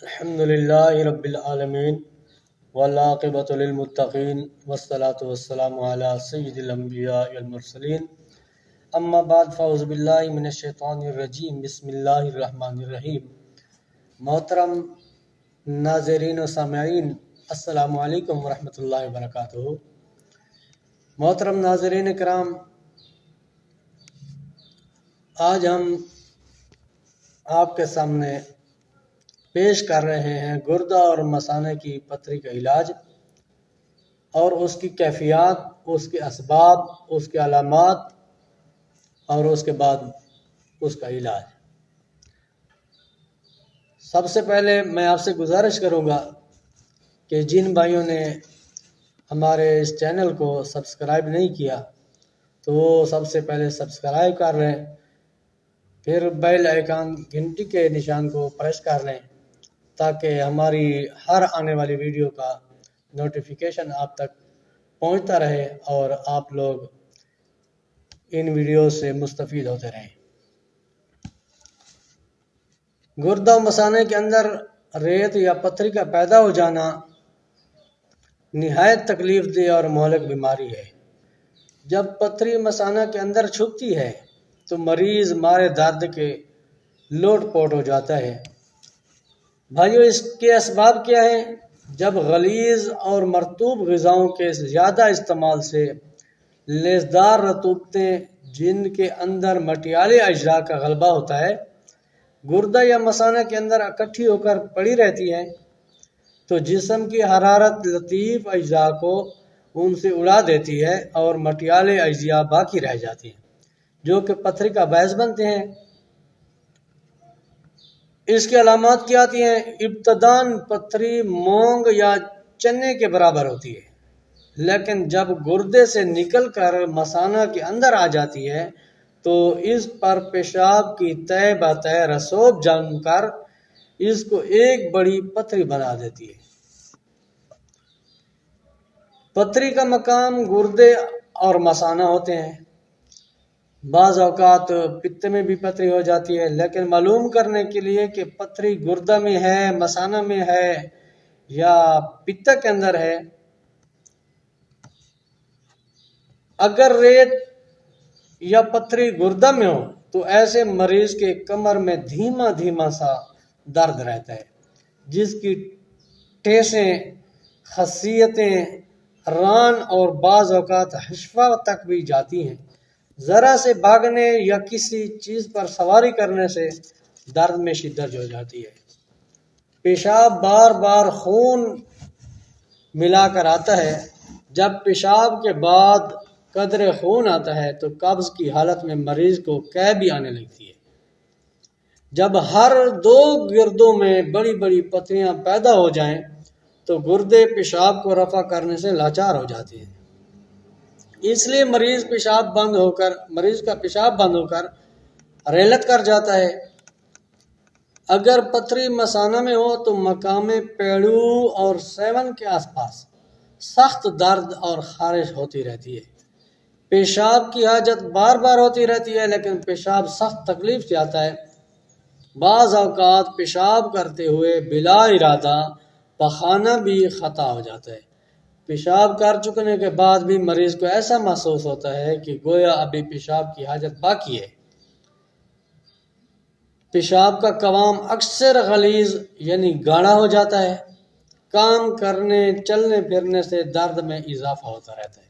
الحمد للہ رب العالمین والعاقبۃ للمتقین والصلاة والسلام علی سید الانبیاء والمرسلین اما بعد فاعوذ باللہ من الشیطان الرجیم بسم اللہ الرحمن الرحیم۔ محترم ناظرین و سامعین، السلام علیکم ورحمۃ اللہ وبرکاتہ۔ محترم ناظرین کرام، آج ہم آپ کے سامنے پیش کر رہے ہیں گردہ اور مثانہ کی پتھری کا علاج اور اس کی کیفیات، اس کے اسباب، اس کے علامات اور اس کے بعد اس کا علاج۔ سب سے پہلے میں آپ سے گزارش کروں گا کہ جن بھائیوں نے ہمارے اس چینل کو سبسکرائب نہیں کیا تو وہ سب سے پہلے سبسکرائب کر لیں، پھر بیل آئیکن گھنٹی کے نشان کو پریس کر لیں تاکہ ہماری ہر آنے والی ویڈیو کا نوٹیفیکیشن آپ تک پہنچتا رہے اور آپ لوگ ان ویڈیو سے مستفید ہوتے رہیں۔ گردہ و مثانے کے اندر ریت یا پتھری کا پیدا ہو جانا نہایت تکلیف دہ اور مہلک بیماری ہے۔ جب پتھری مثانہ کے اندر چھپتی ہے تو مریض مارے درد کے لوٹ پوٹ ہو جاتا ہے۔ بھائیو، اس کے اسباب کیا ہیں؟ جب غلیظ اور مرطوب غذاؤں کے زیادہ استعمال سے لیسدار رطوبتیں جن کے اندر مٹیالے اجزاء کا غلبہ ہوتا ہے گردہ یا مثانہ کے اندر اکٹھی ہو کر پڑی رہتی ہے تو جسم کی حرارت لطیف اجزاء کو ان سے اڑا دیتی ہے اور مٹیالے اجزاء باقی رہ جاتی ہیں جو کہ پتھری کا باعث بنتے ہیں۔ اس کی علامات کیا آتی ہیں؟ ابتداً پتھری مونگ یا چنے کے برابر ہوتی ہے، لیکن جب گردے سے نکل کر مثانہ کے اندر آ جاتی ہے تو اس پر پیشاب کی تہ بتہ رسوب جم کر اس کو ایک بڑی پتھری بنا دیتی ہے۔ پتھری کا مقام گردے اور مثانہ ہوتے ہیں۔ بعض اوقات پتے میں بھی پتھری ہو جاتی ہے، لیکن معلوم کرنے کے لیے کہ پتھری گردہ میں ہے، مثانہ میں ہے یا پتا کے اندر ہے، اگر ریت یا پتھری گردہ میں ہو تو ایسے مریض کے کمر میں دھیما دھیما سا درد رہتا ہے جس کی ٹھیسیں، خاصیتیں، ران اور بعض اوقات حشفہ تک بھی جاتی ہیں۔ ذرا سے بھاگنے یا کسی چیز پر سواری کرنے سے درد میں شدت ہو جاتی ہے۔ پیشاب بار بار خون ملا کر آتا ہے۔ جب پیشاب کے بعد قدرے خون آتا ہے تو قبض کی حالت میں مریض کو قے بھی آنے لگتی ہے۔ جب ہر دو گردوں میں بڑی بڑی پتھریاں پیدا ہو جائیں تو گردے پیشاب کو رفع کرنے سے لاچار ہو جاتے ہیں، اس لیے مریض کا پیشاب بند ہو کر ریلت کر جاتا ہے۔ اگر پتھری مثانہ میں ہو تو مقام پیڑو اور سیون کے آس پاس سخت درد اور خارش ہوتی رہتی ہے۔ پیشاب کی حاجت بار بار ہوتی رہتی ہے لیکن پیشاب سخت تکلیف سے آتا ہے۔ بعض اوقات پیشاب کرتے ہوئے بلا ارادہ پخانہ بھی خطا ہو جاتا ہے۔ پیشاب کر چکنے کے بعد بھی مریض کو ایسا محسوس ہوتا ہے کہ گویا ابھی پیشاب کی حاجت باقی ہے۔ پیشاب کا قوام اکثر غلیظ یعنی گاڑھا ہو جاتا ہے۔ کام کرنے، چلنے پھرنے سے درد میں اضافہ ہوتا رہتا ہے۔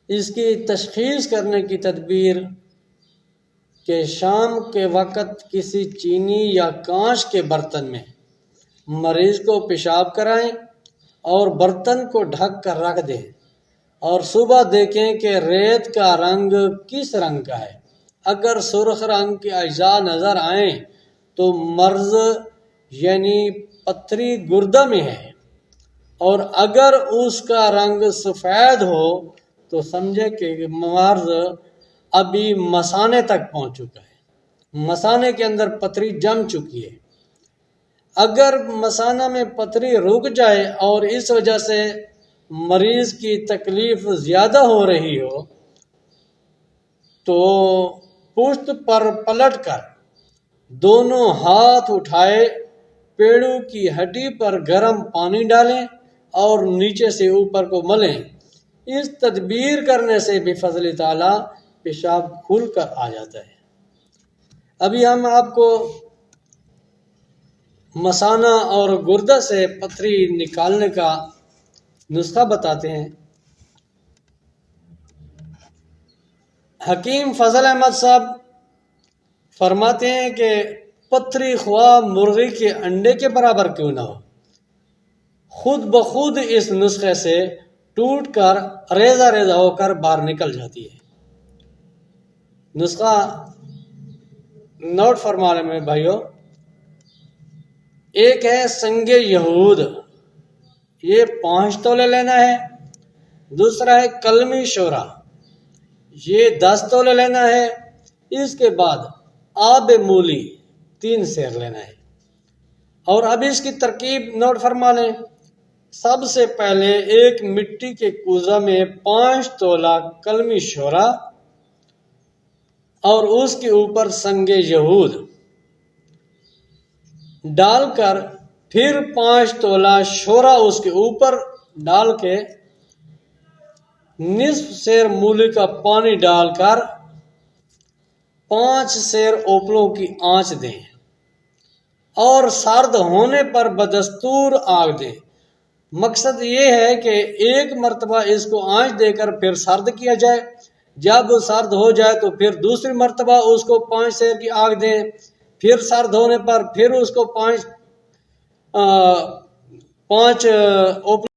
اس کی تشخیص کرنے کی تدبیر کہ شام کے وقت کسی چینی یا کانچ کے برتن میں مریض کو پیشاب کرائیں اور برتن کو ڈھک کر رکھ دیں اور صبح دیکھیں کہ ریت کا رنگ کس رنگ کا ہے۔ اگر سرخ رنگ کے اجزاء نظر آئیں تو مرض یعنی پتھری گردہ میں ہے، اور اگر اس کا رنگ سفید ہو تو سمجھے کہ مرض ابھی مثانے تک پہنچ چکا ہے، مثانے کے اندر پتھری جم چکی ہے۔ اگر مثانہ میں پتھری رک جائے اور اس وجہ سے مریض کی تکلیف زیادہ ہو رہی ہو تو پشت پر پلٹ کر دونوں ہاتھ اٹھائے پیڑوں کی ہڈی پر گرم پانی ڈالیں اور نیچے سے اوپر کو ملیں۔ اس تدبیر کرنے سے بھی فضل تعالیٰ پیشاب کھل کر آ جاتا ہے۔ ابھی ہم آپ کو مثانہ اور گردہ سے پتھری نکالنے کا نسخہ بتاتے ہیں۔ حکیم فضل احمد صاحب فرماتے ہیں کہ پتھری خواہ مرغی کے انڈے کے برابر کیوں نہ ہو، خود بخود اس نسخے سے ٹوٹ کر ریزہ ریزہ ہو کر باہر نکل جاتی ہے۔ نسخہ نوٹ فرما لیں میرے بھائیوں۔ ایک ہے سنگ یہود، یہ 5 تولے لینا ہے۔ دوسرا ہے کلمی شورا، یہ 10 تولے لینا ہے۔ اس کے بعد آب مولی 3 سیر لینا ہے۔ اور اب اس کی ترکیب نوٹ فرما لیں۔ سب سے پہلے ایک مٹی کے کوزہ میں 5 تولہ کلمی شورا اور اس کے اوپر سنگ یہود ڈال کر پھر 5 تولہ شورا اس کے اوپر ڈال کے نصف سیر مولی کا پانی ڈال کر 5 سیر اوپلوں کی آنچ دیں اور سرد ہونے پر بدستور آگ دیں۔ مقصد یہ ہے کہ ایک مرتبہ اس کو آنچ دے کر پھر سرد کیا جائے، جب سرد ہو جائے تو پھر دوسری مرتبہ اس کو 5 سیر کی آگ دیں، پھر سرد ہونے پر پھر اس کو 5 اوپل